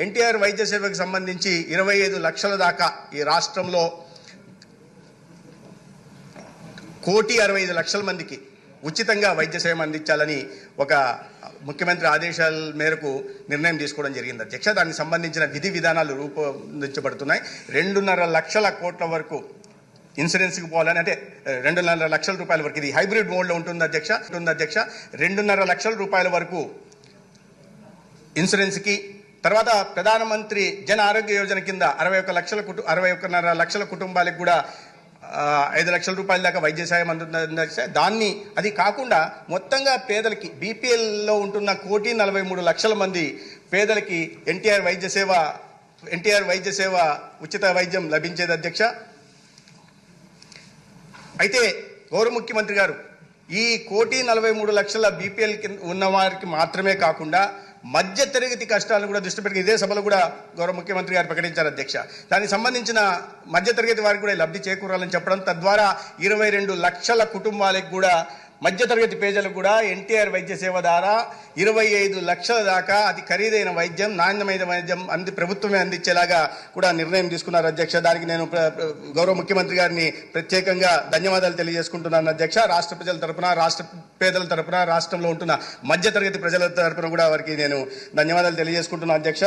ఎన్టీఆర్ వైద్య సేవకు సంబంధించి 25 లక్షల దాకా ఈ రాష్ట్రంలో 1,65,00,000 మందికి ఉచితంగా వైద్య సేవ అందించాలని ఒక ముఖ్యమంత్రి ఆదేశాల మేరకు నిర్ణయం తీసుకోవడం జరిగింది అధ్యక్ష. దానికి సంబంధించిన విధి విధానాలు రూపొందించబడుతున్నాయి. 2.5 లక్షల కోట్ల వరకు ఇన్సూరెన్స్కి పోవాలని, అంటే 2.5 లక్షల రూపాయల వరకు, ఇది హైబ్రిడ్ మోడ్లో ఉంటుంది అధ్యక్ష. 2.5 లక్షల రూపాయల వరకు ఇన్సూరెన్స్కి, తర్వాత ప్రధానమంత్రి జన ఆరోగ్య యోజన కింద 61.5 లక్షల కుటుంబాలకు కూడా 5 లక్షల రూపాయల దాకా వైద్య సాయం అందుతుంది. దాన్ని అది కాకుండా మొత్తంగా పేదలకి, బీపీఎల్లో ఉంటున్న 1,43,00,000 మంది పేదలకి ఎన్టీఆర్ వైద్య సేవ ఉచిత వైద్యం లభించేది అధ్యక్ష. అయితే గౌరవ ముఖ్యమంత్రి గారు ఈ 1,43,00,000 బీపీఎల్ ఉన్న వారికి మాత్రమే కాకుండా మధ్య తరగతి కష్టాలను కూడా దృష్టి పెట్టి ఇదే సభలో కూడా గౌరవ ముఖ్యమంత్రి గారు ప్రకటించారు అధ్యక్ష. దానికి సంబంధించిన మధ్య తరగతి వారికి కూడా లబ్ధి చేకూరాలని చెప్పడం, తద్వారా 22 లక్షల కుటుంబాలకు కూడా, మధ్యతరగతి పేదలకు కూడా ఎన్టీఆర్ వైద్య సేవ ద్వారా 25 లక్షల దాకా అతి ఖరీదైన వైద్యం, నాణ్యమైన వైద్యం ప్రభుత్వమే అందించేలాగా కూడా నిర్ణయం తీసుకున్నారు అధ్యక్ష. దానికి నేను గౌరవ ముఖ్యమంత్రి గారిని ప్రత్యేకంగా ధన్యవాదాలు తెలియజేసుకుంటున్నాను అధ్యక్ష. రాష్ట్ర ప్రజల తరపున, రాష్ట్ర పేదల తరపున, రాష్ట్రంలో ఉంటున్న మధ్యతరగతి ప్రజల తరపున కూడా వారికి నేను ధన్యవాదాలు తెలియజేసుకుంటున్నాను అధ్యక్ష.